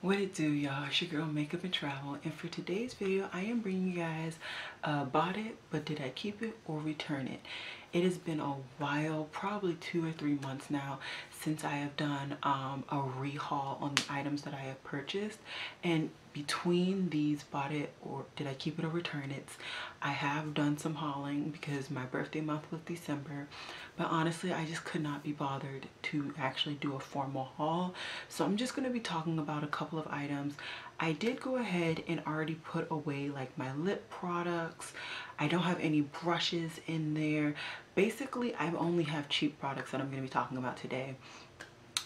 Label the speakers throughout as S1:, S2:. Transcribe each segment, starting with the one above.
S1: What it do, y'all? It's your girl Makeup and Travel, and for today's video I am bringing you guys bought it but did I keep it or return it. It has been a while, probably 2 or 3 months now, since I have done a rehaul on the items that I have purchased, and between these bought it or did I keep it or return it, I have done some hauling because my birthday month was December, but honestly I just could not be bothered to actually do a formal haul. So I'm just going to be talking about a couple of items. I did go ahead and already put away like my lip products. I don't have any brushes in there. Basically I only have cheap products that I'm going to be talking about today.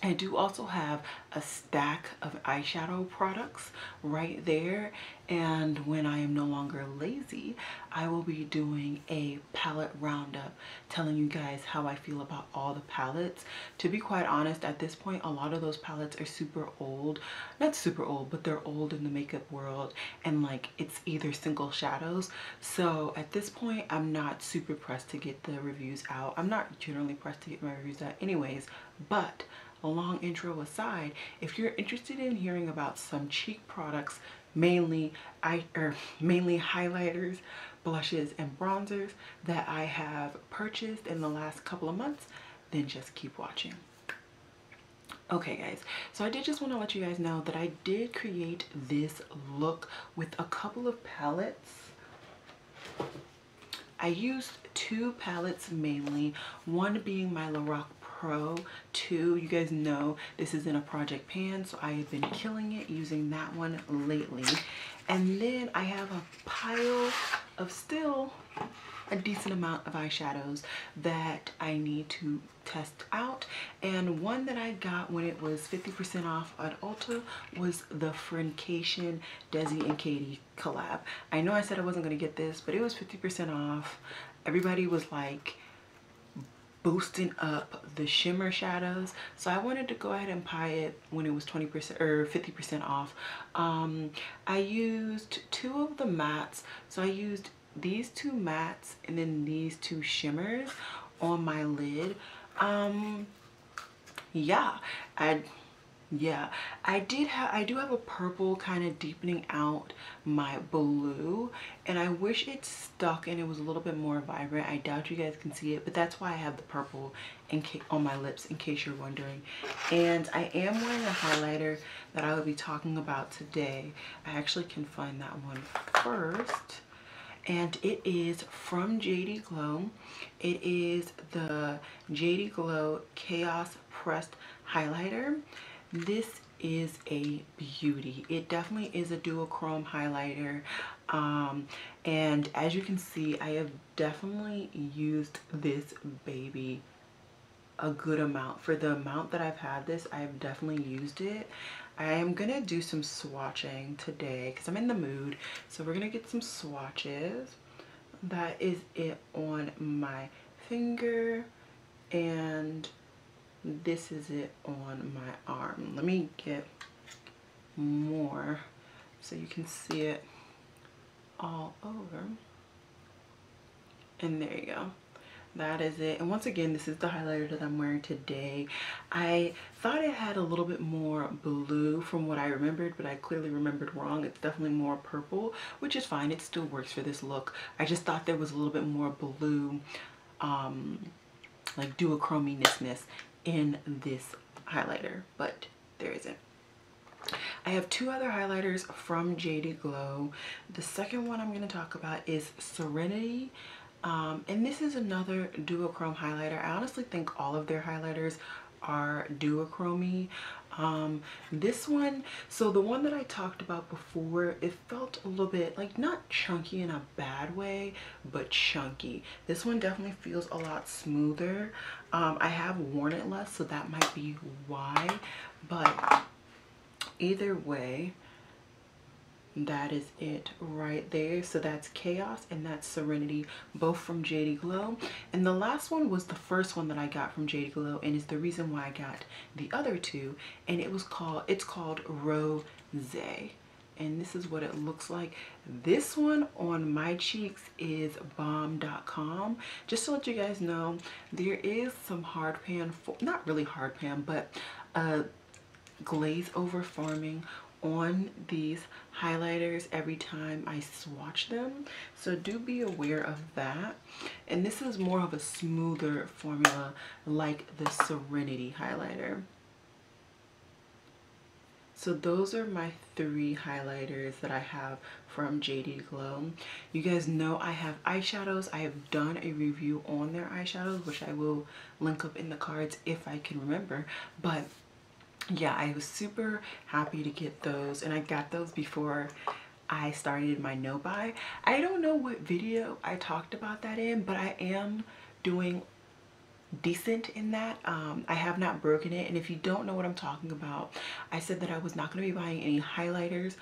S1: I do also have a stack of eyeshadow products right there, and when I am no longer lazy, I will be doing a palette roundup telling you guys how I feel about all the palettes. To be quite honest, at this point a lot of those palettes are super old. Not super old, but they're old in the makeup world, and like it's either single shadows. So at this point I'm not super pressed to get the reviews out. I'm not generally pressed to get my reviews out anyways, but a long intro aside, if you're interested in hearing about some cheap products, mainly highlighters, blushes, and bronzers that I have purchased in the last couple of months, then just keep watching. Okay guys, so I did just want to let you guys know that I did create this look with a couple of palettes. I used 2 palettes mainly, one being my Lorac Pro 2. You guys know this is in a project pan, so I have been killing it using that one lately. And then I have a pile of still a decent amount of eyeshadows that I need to test out, and one that I got when it was 50% off at Ulta was the Friendcation Desi and Katie collab. I know I said I wasn't going to get this, but it was 50% off. Everybody was like boosting up the shimmer shadows, so I wanted to go ahead and buy it when it was 20% or 50% off. I used 2 of the mattes, so I used these 2 mattes and then these 2 shimmers on my lid. I do have a purple kind of deepening out my blue, and I wish it stuck and it was a little bit more vibrant. I doubt you guys can see it, but that's why I have the purple on my lips, in case you're wondering. And I am wearing a highlighter that I will be talking about today. I actually can find that one first, and it is from JD Glow. It is the JD Glow Chaos Pressed Highlighter. This is a beauty. It definitely is a duochrome highlighter, and as you can see, I have definitely used this baby a good amount. For the amount that I've had this, I have definitely used it. I am gonna do some swatching today because I'm in the mood, so we're gonna get some swatches. That is it on my finger, and this is it on my arm. Let me get more so you can see it all over. And there you go. That is it. And once again, this is the highlighter that I'm wearing today. I thought it had a little bit more blue from what I remembered, but I clearly remembered wrong. It's definitely more purple, which is fine. It still works for this look. I just thought there was a little bit more blue, like duochrominess in this highlighter, but there isn't. I have 2 other highlighters from JD Glow. The second one I'm going to talk about is Serenity. And this is another duochrome highlighter. I honestly think all of their highlighters are duochromy. This one, so the one that I talked about before, it felt a little bit like not chunky in a bad way, but chunky. This one definitely feels a lot smoother. I have worn it less, so that might be why, but either way, that is it right there. So that's Chaos and that's Serenity, both from JD Glow. And the last one was the first one that I got from JD Glow, and is the reason why I got the other 2, and it's called Rose. And this is what it looks like. This one on my cheeks is bomb.com. Just to let you guys know, there is some hard pan, not really hard pan, but glaze over forming on these highlighters every time I swatch them, so do be aware of that. And this is more of a smoother formula like the Serenity highlighter. So those are my 3 highlighters that I have from JD Glow. You guys know I have eyeshadows. I have done a review on their eyeshadows, which I will link up in the cards if I can remember. But yeah, I was super happy to get those, and I got those before I started my no buy. I don't know what video I talked about that in, but I am doing decent in that. I have not broken it, and if you don't know what I'm talking about, I said that I was not going to be buying any highlighters,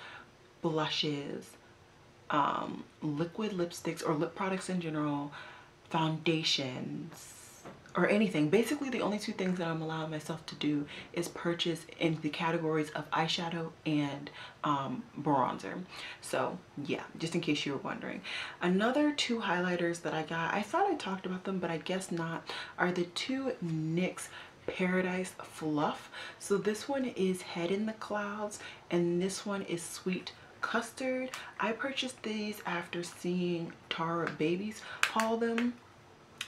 S1: blushes, liquid lipsticks or lip products in general, foundations, or anything. Basically the only 2 things that I'm allowing myself to do is purchase in the categories of eyeshadow and bronzer. So yeah, just in case you were wondering. Another 2 highlighters that I got, I thought I talked about them but I guess not, are the 2 NYX Paradise Fluff. So this one is Head in the Clouds and this one is Sweet Custard. I purchased these after seeing Tara Babies haul them,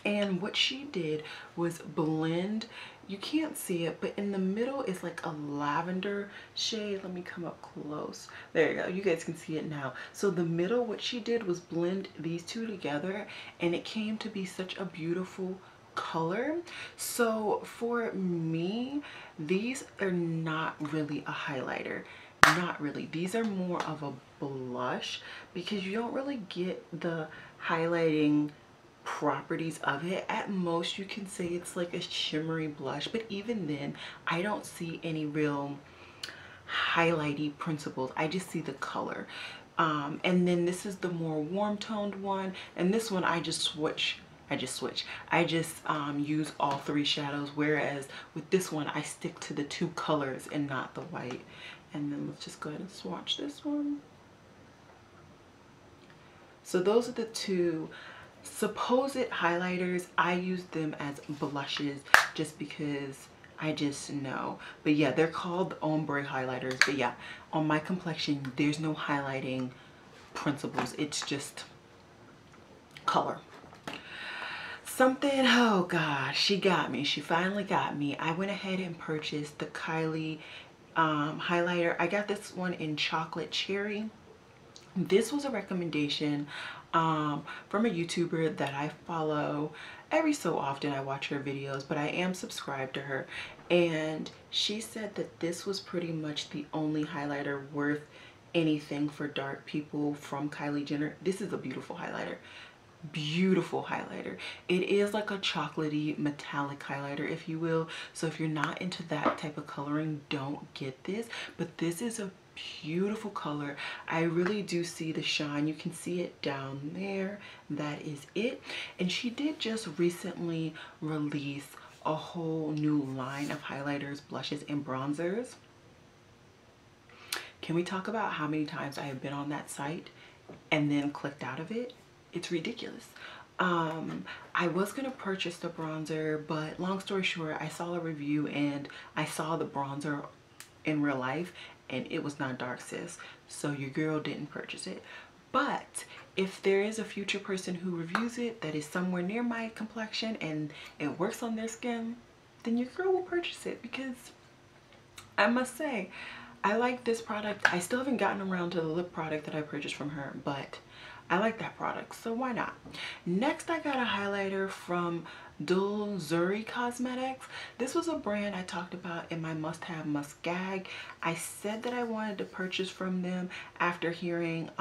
S1: and what she did was blend, you can't see it, but in the middle is like a lavender shade. Let me come up close. There you go, you guys can see it now. So the middle, what she did was blend these 2 together and it came to be such a beautiful color. So for me, these are not really a highlighter. Not really. These are more of a blush because you don't really get the highlighting properties of it. At most you can say it's like a shimmery blush, but even then I don't see any real highlighty principles. I just see the color. And then this is the more warm toned one, and this one I just switch. I just use all 3 shadows, whereas with this one I stick to the 2 colors and not the white. And then let's just go ahead and swatch this one. So those are the 2 supposed highlighters. I use them as blushes just because I just know. But yeah, they're called ombre highlighters. But yeah, on my complexion there's no highlighting principles. It's just color. Something, oh god, she got me. She finally got me. I went ahead and purchased the Kylie highlighter. I got this one in Chocolate Cherry. This was a recommendation from a YouTuber that I follow. Every so often I watch her videos, but I am subscribed to her, and she said that this was pretty much the only highlighter worth anything for dark people from Kylie Jenner. This is a beautiful highlighter. Beautiful highlighter. It is like a chocolatey metallic highlighter, if you will. So if you're not into that type of coloring, don't get this. But this is a beautiful color. I really do see the shine. You can see it down there. That is it. And she did just recently release a whole new line of highlighters, blushes, and bronzers. Can we talk about how many times I have been on that site and then clicked out of it? It's ridiculous. I was gonna purchase the bronzer, but long story short, I saw a review and I saw the bronzer in real life and it was not dark, sis. So your girl didn't purchase it. But if there is a future person who reviews it that is somewhere near my complexion and it works on their skin, then your girl will purchase it, because I must say, I like this product. I still haven't gotten around to the lip product that I purchased from her, but I like that product, so why not? Next, I got a highlighter from Dulzuri Cosmetics. This was a brand I talked about in my must-have, must-gag. I said that I wanted to purchase from them after hearing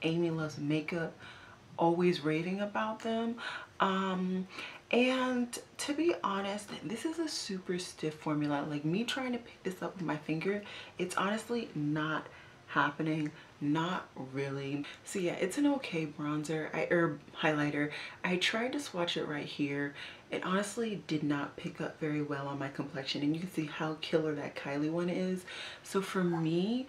S1: Amy Loves Makeup always raving about them. And to be honest, this is a super stiff formula. Like, me trying to pick this up with my finger, it's honestly not happening. Not really. So yeah, it's an okay bronzer or highlighter. I tried to swatch it right here. It honestly did not pick up very well on my complexion, and you can see how killer that Kylie one is. So for me,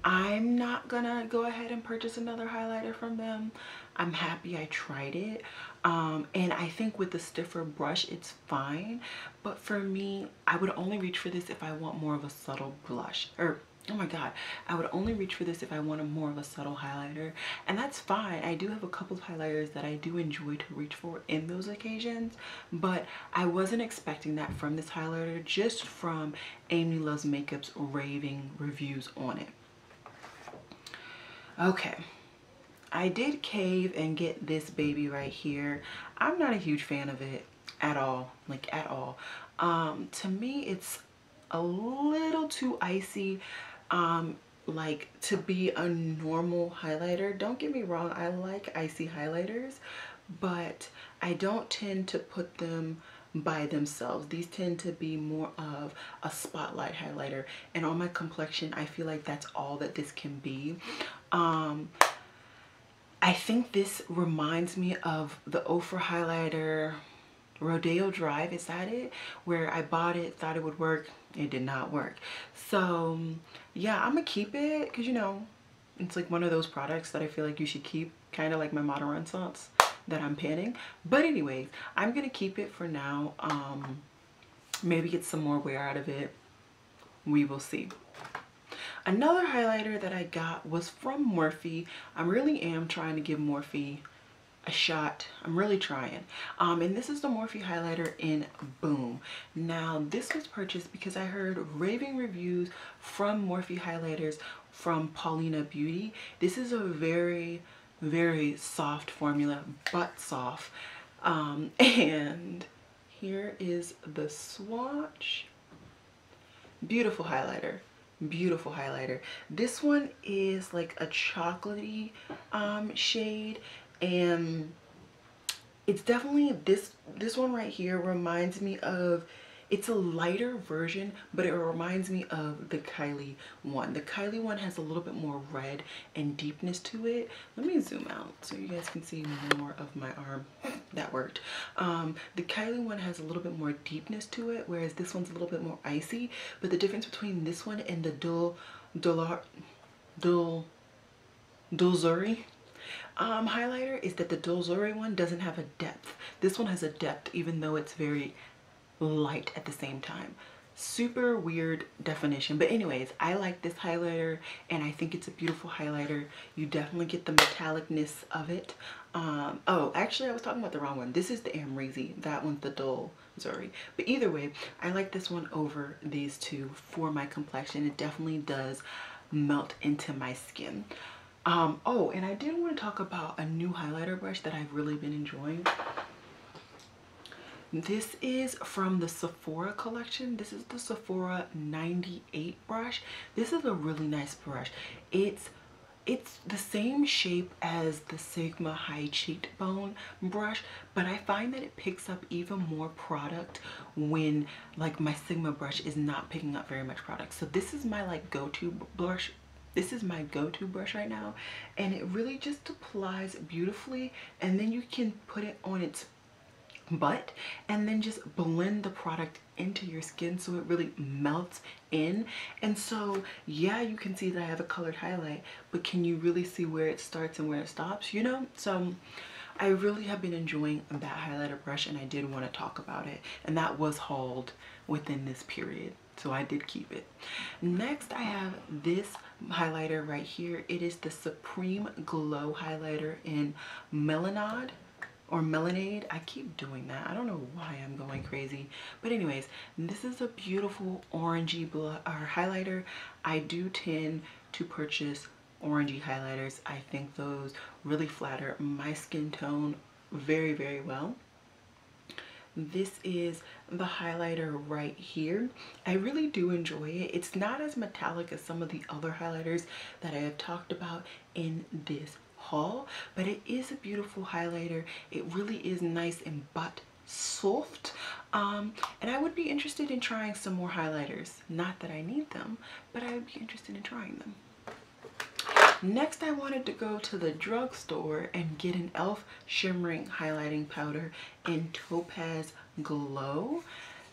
S1: I'm not gonna go ahead and purchase another highlighter from them. I'm happy I tried it. And I think with the stiffer brush it's fine, but for me, I would only reach for this if I want more of a subtle blush, or oh my god, I would only reach for this if I wanted more of a subtle highlighter, and that's fine. I do have a couple of highlighters that I do enjoy to reach for in those occasions, but I wasn't expecting that from this highlighter, just from Amy Loves Makeup's raving reviews on it. Okay, I did cave and get this baby right here. I'm not a huge fan of it at all, like at all. To me, it's a little too icy, like to be a normal highlighter. Don't get me wrong, I like icy highlighters, but I don't tend to put them by themselves. These tend to be more of a spotlight highlighter, and on my complexion I feel like that's all that this can be. I think this reminds me of the Ofra highlighter Rodeo Drive, is that it? Where I bought it, thought it would work, it did not work. So yeah, I'm gonna keep it because, you know, it's like one of those products that I feel like you should keep, kind of like my Modern Renaissance that I'm panning. But anyways, I'm gonna keep it for now. Maybe get some more wear out of it, we will see. Another highlighter that I got was from Morphe. I really am trying to give Morphe a shot. I'm really trying. And this is the Morphe highlighter in Boom. Now this was purchased because I heard raving reviews from Morphe highlighters from Paulina Beauty. This is a very, very soft formula, but soft. And here is the swatch. Beautiful highlighter. Beautiful highlighter. This one is like a chocolatey shade, and it's definitely this one right here reminds me of, it's a lighter version, but it reminds me of the Kylie one. The Kylie one has a little bit more red and deepness to it. Let me zoom out so you guys can see more of my arm. That worked. The Kylie one has a little bit more deepness to it, whereas this one's a little bit more icy. But the difference between this one and the Dulzuri highlighter is that the Dulzuri one doesn't have a depth. This one has a depth, even though it's very light at the same time. Super weird definition, but anyways, I like this highlighter and I think it's a beautiful highlighter. You definitely get the metallicness of it. Oh, actually I was talking about the wrong one. This is the Amrezy, that one's the Dull Zuri. But either way, I like this one over these two for my complexion. It definitely does melt into my skin. Oh, and I did want to talk about a new highlighter brush that I've really been enjoying. This is from the Sephora collection. This is the Sephora 98 brush. This is a really nice brush. It's the same shape as the Sigma High Cheekbone brush, but I find that it picks up even more product when like my Sigma brush is not picking up very much product. So this is my like go-to brush. This is my go-to brush right now, and it really just applies beautifully, and then you can put it on its butt and then just blend the product into your skin so it really melts in. And so yeah, you can see that I have a colored highlight, but can you really see where it starts and where it stops, you know? So I really have been enjoying that highlighter brush, and I did want to talk about it, and that was hauled within this period, so I did keep it. Next I have this highlighter right here. It is the Supreme Glow highlighter in Melanade or Melanade. I keep doing that. I don't know why I'm going crazy. But anyways, this is a beautiful orangey highlighter. I do tend to purchase orangey highlighters. I think those really flatter my skin tone very, very well. This is the highlighter right here. I really do enjoy it. It's not as metallic as some of the other highlighters that I have talked about in this haul, but it is a beautiful highlighter. It really is nice and butt soft, and I would be interested in trying some more highlighters. Not that I need them, but I would be interested in trying them. Next, I wanted to go to the drugstore and get an e.l.f. shimmering highlighting powder in Topaz Glow.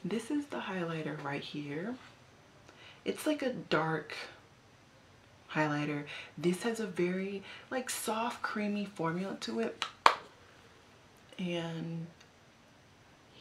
S1: This is the highlighter right here. It's like a dark highlighter. This has a very like soft creamy formula to it, and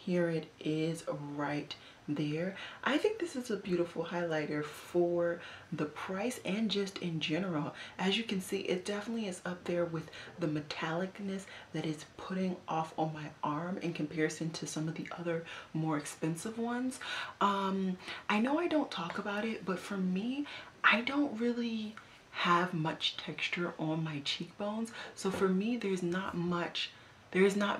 S1: Here it is right there. I think this is a beautiful highlighter for the price and just in general. As you can see, it definitely is up there with the metallicness that it's putting off on my arm in comparison to some of the other more expensive ones. I know I don't talk about it, but for me, I don't really have much texture on my cheekbones. So for me, there's not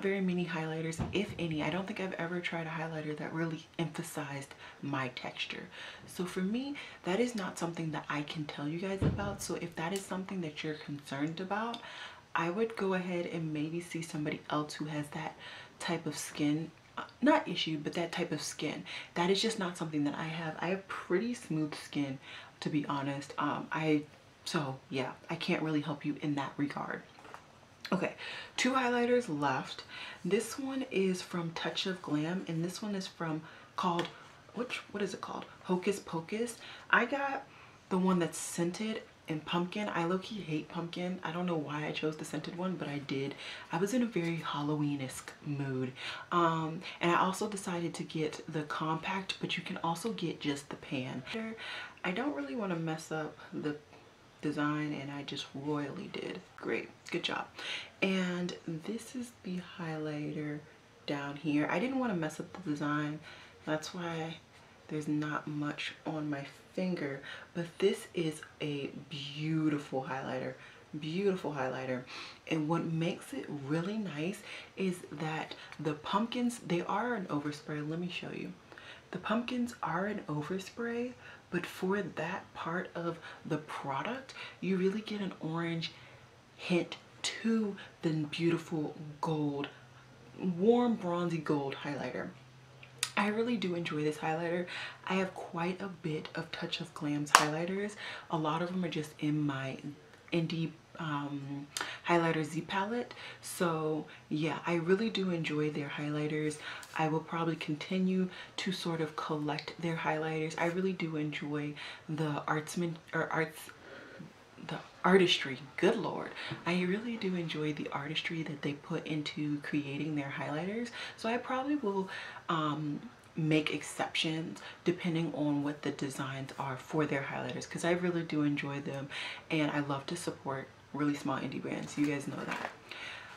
S1: very many highlighters, if any. I don't think I've ever tried a highlighter that really emphasized my texture. So for me, that is not something that I can tell you guys about. So if that is something that you're concerned about, I would go ahead and maybe see somebody else who has that type of skin, not issue, but that type of skin. That is just not something that I have. I have pretty smooth skin, to be honest. So yeah, I can't really help you in that regard. Okay, 2 highlighters left. This one is from Touch of Glam, and this one is from what is it called? Hocus Pocus. I got the one that's scented in pumpkin. I low-key hate pumpkin. I don't know why I chose the scented one, but I did. I was in a very Halloween-esque mood. And I also decided to get the compact, but you can also get just the pan. I don't really want to mess up the design, and I just royally did. Great, good job. And this is the highlighter down here. I didn't want to mess up the design, that's why there's not much on my finger, but this is a beautiful highlighter. Beautiful highlighter. And what makes it really nice is that the pumpkins, they are an overspray. Let me show you. The pumpkins are an overspray, but for that part of the product, you really get an orange hint to the beautiful gold, warm bronzy gold highlighter. I really do enjoy this highlighter. I have quite a bit of Touch of Glam's highlighters. A lot of them are just in my indie highlighter Z palette. So yeah, I really do enjoy their highlighters. I will probably continue to sort of collect their highlighters. I really do enjoy the artistry. Good Lord. I really do enjoy the artistry that they put into creating their highlighters. So I probably will make exceptions depending on what the designs are for their highlighters, because I really do enjoy them and I love to support really small indie brands. You guys know that.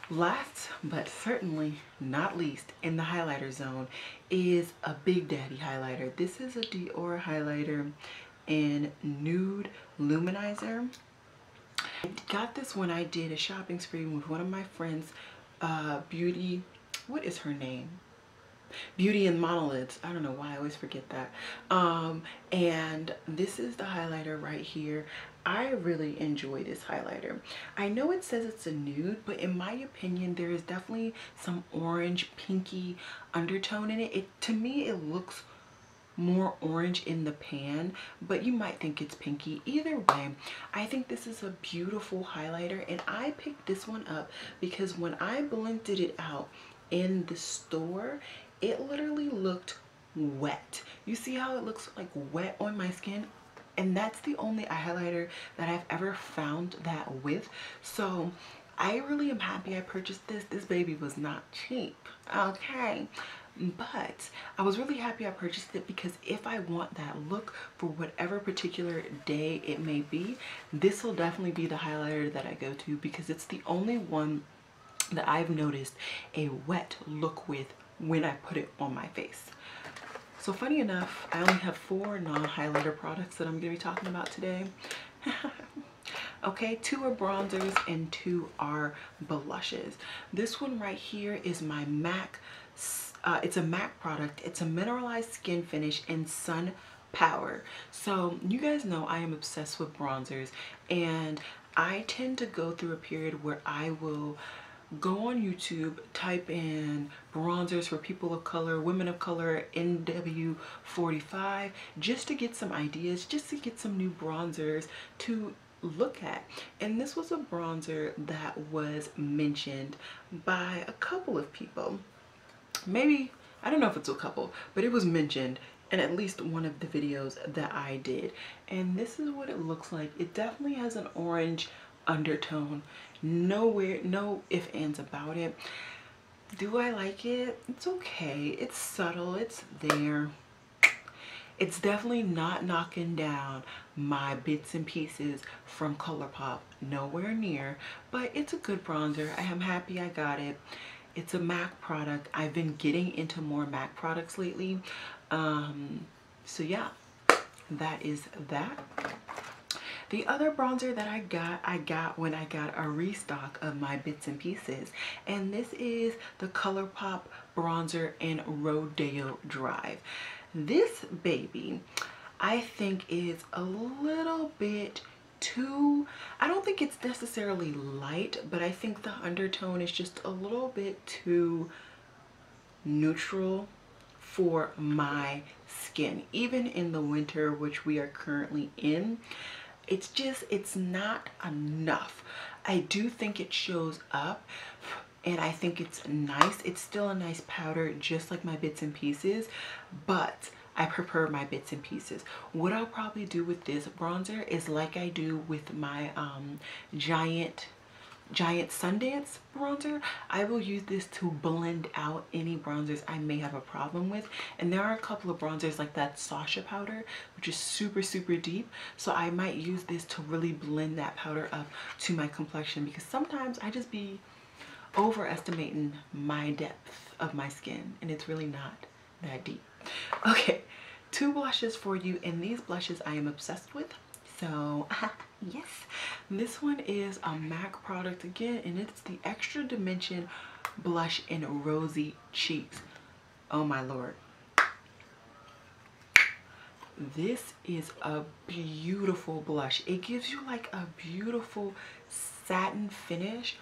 S1: Last but certainly not least in the highlighter zone is a Big Daddy highlighter. This is a Dior highlighter in Nude Luminizer. I got this when I did a shopping spree with one of my friends, what is her name? Beauty and Monolids. I don't know why I always forget that. And this is the highlighter right here. I really enjoy this highlighter. I know it says it's a nude, but in my opinion, there is definitely some orange pinky undertone in it. To me, it looks more orange in the pan, but you might think it's pinky. Either way, I think this is a beautiful highlighter, and I picked this one up because when I blended it out in the store, it literally looked wet. You see how it looks like wet on my skin? And that's the only eye highlighter that I've ever found that with. So I really am happy I purchased this. This baby was not cheap, okay? But I was really happy I purchased it because if I want that look for whatever particular day it may be, this will definitely be the highlighter that I go to, because it's the only one that I've noticed a wet look with when I put it on my face. So funny enough, I only have 4 non-highlighter products that I'm going to be talking about today. Okay, 2 are bronzers and 2 are blushes. This one right here is my MAC. It's a MAC product. It's a mineralized skin finish in Sun Power. So you guys know I am obsessed with bronzers, and I tend to go through a period where I will go on YouTube, type in bronzers for people of color, women of color, NW45, just to get some ideas, just to get some new bronzers to look at. And this was a bronzer that was mentioned by a couple of people. Maybe, I don't know if it's a couple, but it was mentioned in at least one of the videos that I did. And this is what it looks like. It definitely has an orange undertone. No ifs, ands about it. Do I like it? It's okay. It's subtle. It's there. It's definitely not knocking down my bits and pieces from ColourPop. Nowhere near. But it's a good bronzer. I am happy I got it. It's a MAC product. I've been getting into more MAC products lately. So yeah, that is that. The other bronzer that I got when I got a restock of my bits and pieces. And this is the ColourPop bronzer in Rodeo Drive. This baby, I think, is a little bit too, I don't think it's necessarily light, but I think the undertone is just a little bit too neutral for my skin. Even in the winter, which we are currently in, it's not enough. I do think it shows up and I think it's nice. It's still a nice powder, just like my bits and pieces, but I prefer my bits and pieces. What I'll probably do with this bronzer is like I do with my Giant Sundance bronzer. I will use this to blend out any bronzers I may have a problem with. And there are a couple of bronzers like that Sasha powder, which is super deep, so I might use this to really blend that powder up to my complexion, because sometimes I just be overestimating my depth of my skin and it's really not that deep. Okay, 2 blushes for you, and these blushes I am obsessed with. So yes, this one is a MAC product again, and it's the Extra Dimension blush in Rosy Cheeks. Oh my lord, this is a beautiful blush. It gives you like a beautiful satin finish,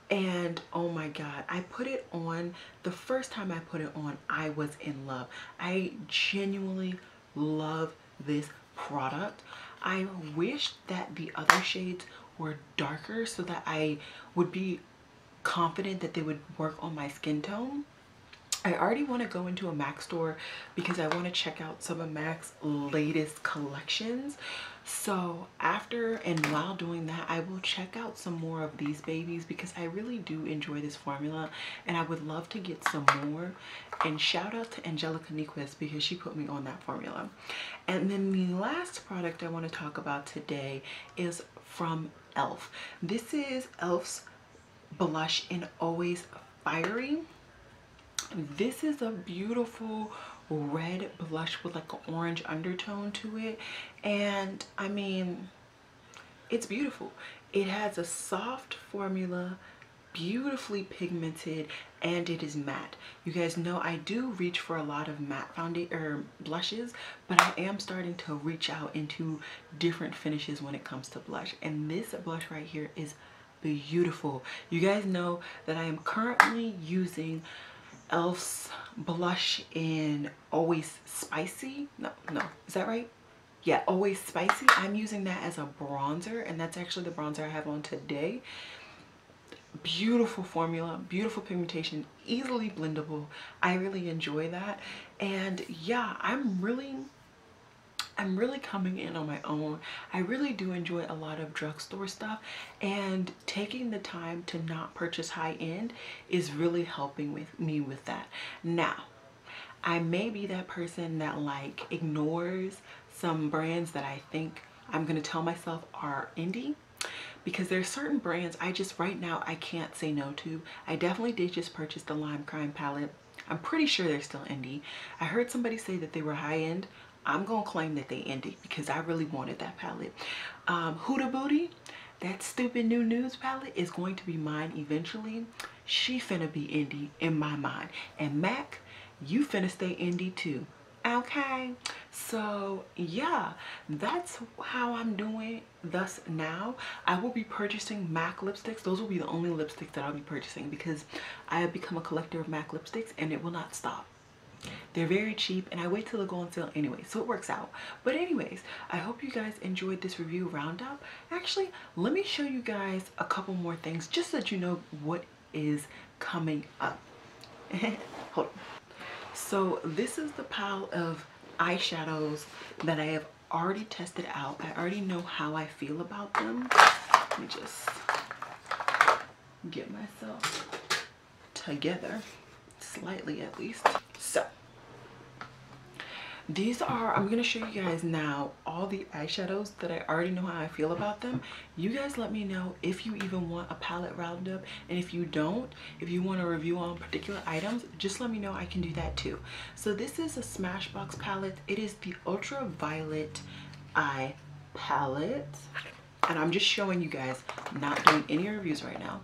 S1: and oh my god, I put it on. The first time I put it on, I was in love. I genuinely love this product. I wish that the other shades were darker so that I would be confident that they would work on my skin tone. I already want to go into a MAC store because I want to check out some of MAC's latest collections. So after and while doing that, I will check out some more of these babies because I really do enjoy this formula and I would love to get some more. And shout out to Angelica Nyquist because she put me on that formula. And then the last product I want to talk about today is from e.l.f. This is e.l.f.'s blush in Always Fiery. This is a beautiful red blush with like an orange undertone to it, and I mean, it's beautiful. It has a soft formula, beautifully pigmented, and it is matte. You guys know I do reach for a lot of matte blushes, but I am starting to reach out into different finishes when it comes to blush, and this blush right here is beautiful. You guys know that I am currently using e.l.f.'s blush in Always Spicy. No, is that right? Yeah, Always Spicy. I'm using that as a bronzer, and that's actually the bronzer I have on today. Beautiful formula, beautiful pigmentation, easily blendable. I really enjoy that. And yeah, I'm really coming in on my own. I really do enjoy a lot of drugstore stuff, and taking the time to not purchase high-end is really helping me with that. Now, I may be that person that like ignores some brands that I think I'm gonna tell myself are indie, because there's certain brands I just right now I can't say no to. I definitely did just purchase the Lime Crime palette. I'm pretty sure they're still indie. I heard somebody say that they were high-end. I'm gonna claim that they indie because I really wanted that palette. Huda Booty, that stupid new nudes palette, is going to be mine eventually. She finna be indie in my mind. And MAC, you finna stay indie too. Okay, so yeah, that's how I'm doing thus now. I will be purchasing MAC lipsticks. Those will be the only lipsticks that I'll be purchasing because I have become a collector of MAC lipsticks and it will not stop. They're very cheap and I wait till they go on sale anyway, so it works out. But anyways, I hope you guys enjoyed this review roundup. Actually, let me show you guys a couple more things just so that you know what is coming up. Hold on. So this is the pile of eyeshadows that I have already tested out. I already know how I feel about them. Let me just get myself together, slightly at least. So these are, I'm gonna show you guys now all the eyeshadows that I already know how I feel about them. You guys let me know if you even want a palette roundup, and if you don't, if you want a review on particular items, just let me know. I can do that too. So this is a Smashbox palette. It is the Ultraviolet Eye palette, and I'm just showing you guys, not doing any reviews right now.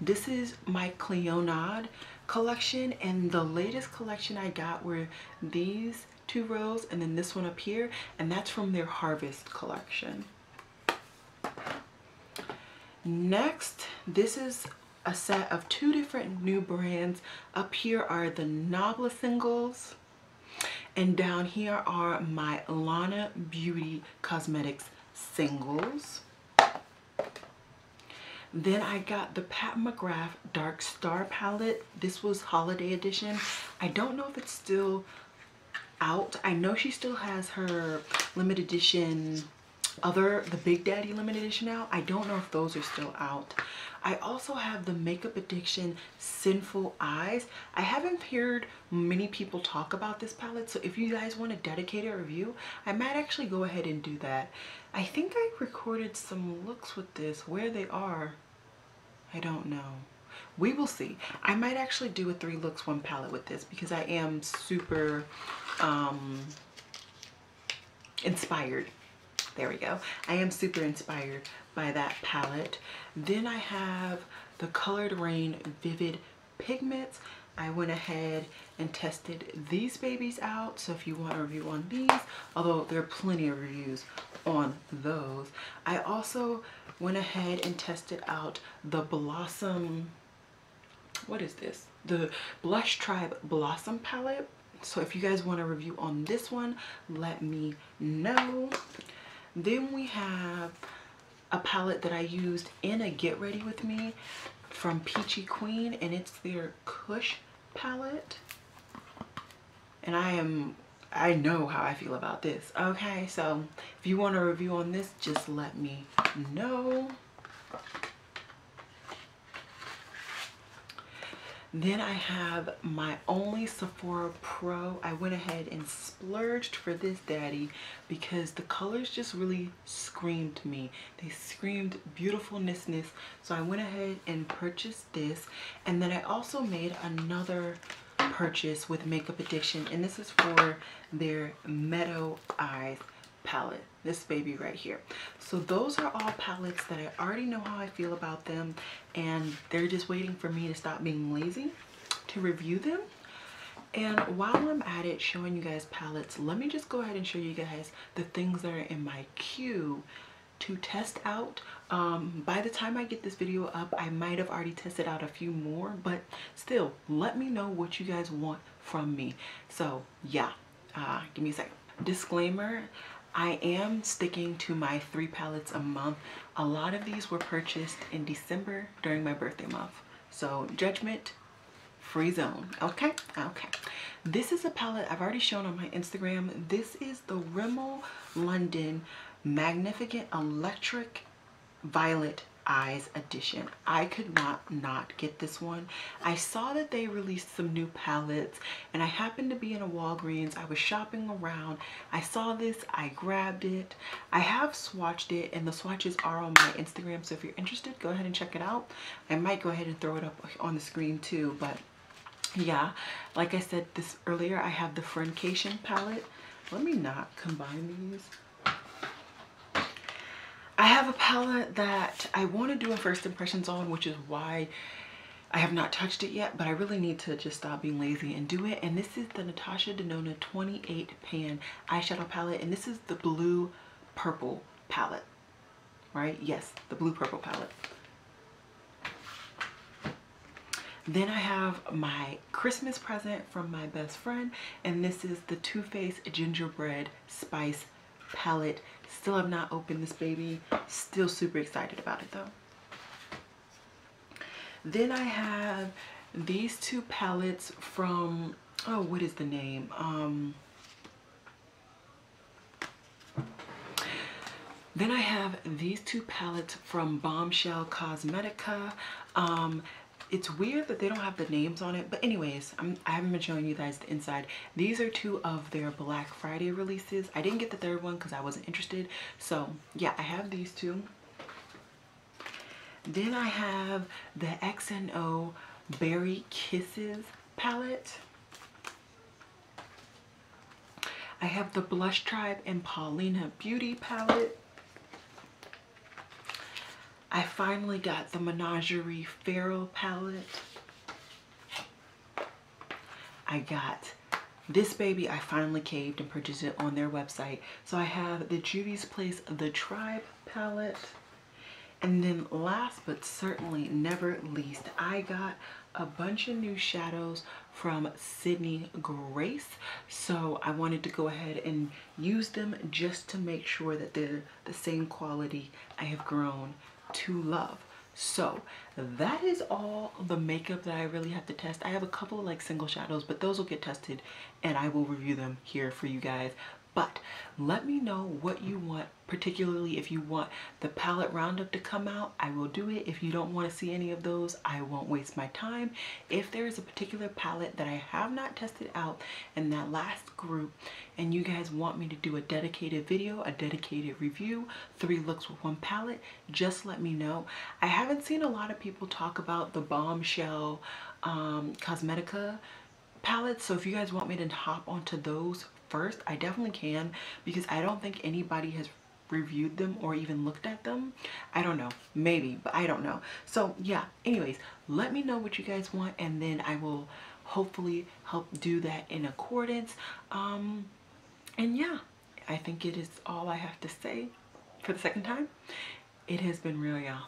S1: This is my Cleonade collection, and the latest collection I got were these 2 rows and then this one up here, and that's from their Harvest collection. Next, this is a set of 2 different new brands. Up here are the Nabla singles, and down here are my Lana Beauty Cosmetics singles. Then I got the Pat McGrath Dark Star palette. This was holiday edition. I don't know if it's still out. I know she still has her limited edition, the Big Daddy limited edition out. I don't know if those are still out. I also have the Makeup Addiction Sinful Eyes. I haven't heard many people talk about this palette, so if you guys want a dedicated review, I might actually go ahead and do that. I think I recorded some looks with this. Where they are, I don't know. We will see. I might actually do a 3 looks 1 palette with this, because I am super inspired. There we go. I am super inspired by that palette. Then I have the Colored Rain Vivid Pigments. I went ahead and tested these babies out, so if you want a review on these, although there are plenty of reviews on those. I also went ahead and tested out the Blossom, what is this? The Blush Tribe Blossom palette. So if you guys want a review on this one, let me know. Then we have a palette that I used in a Get Ready With Me from Peachy Queen, and it's their Kush palette. And I know how I feel about this. Okay, so if you want a review on this, just let me know. Then I have my only Sephora Pro. I went ahead and splurged for this daddy because the colors just really screamed to me. They screamed beautifulness. So I went ahead and purchased this. And then I also made another purchase with Makeup Addiction, and this is for their Meadow Eyes palette, this baby right here. So those are all palettes that I already know how I feel about them, and they're just waiting for me to stop being lazy to review them. And while I'm at it showing you guys palettes, let me just go ahead and show you guys the things that are in my queue to test out. By the time I get this video up, I might have already tested out a few more, but still, let me know what you guys want from me. So yeah, give me a second. Disclaimer, I am sticking to my 3 palettes a month. A lot of these were purchased in December during my birthday month, so judgment free zone. Okay. This is a palette I've already shown on my Instagram. This is the Rimmel London Magnificent Electric Violet Eyes edition. I could not get this one. I saw that they released some new palettes, and I happened to be in a Walgreens. I was shopping around. I saw this, I grabbed it. I have swatched it, and the swatches are on my Instagram, so if you're interested, go ahead and check it out. I might go ahead and throw it up on the screen too, but yeah, like I said this earlier, I have the Friendcation palette. Let me not combine these. I have a palette that I want to do a first impressions on, which is why I have not touched it yet, but I really need to just stop being lazy and do it. And this is the Natasha Denona 28 Pan eyeshadow palette, and this is the blue purple palette, right? Yes, the blue purple palette. Then I have my Christmas present from my best friend, and this is the Too Faced Gingerbread Spice palette. Still have not opened this baby. Still super excited about it though. Then I have these 2 palettes from, oh, what is the name? Then I have these 2 palettes from Bombshell Cosmetica. it's weird that they don't have the names on it, but anyways, I haven't been showing you guys the inside. These are 2 of their Black Friday releases. I didn't get the 3rd one because I wasn't interested. So yeah, I have these 2. Then I have the XNO Berry Kisses palette. I have the Blush Tribe and Paulina Beauty palette. I finally got the Menagerie Feral palette. I got this baby. I finally caved and purchased it on their website. So I have the Juvia's Place The Tribe palette. And then last but certainly never least, I got a bunch of new shadows from Sydney Grace. So I wanted to go ahead and use them just to make sure that they're the same quality I have grown to love. So that is all the makeup that I really have to test. I have a couple of like single shadows, but those will get tested and I will review them here for you guys. But let me know what you want, particularly if you want the palette roundup to come out, I will do it. If you don't want to see any of those, I won't waste my time. If there is a particular palette that I have not tested out in that last group and you guys want me to do a dedicated video, a dedicated review, 3 looks with 1 palette, just let me know. I haven't seen a lot of people talk about the Bombshell Cosmetica palettes, so if you guys want me to hop onto those first, I definitely can, because I don't think anybody has reviewed them or even looked at them. I don't know, maybe, but I don't know. So yeah, anyways, let me know what you guys want and then I will hopefully help do that in accordance. And yeah, I think it is all I have to say for the second time. It has been real, y'all.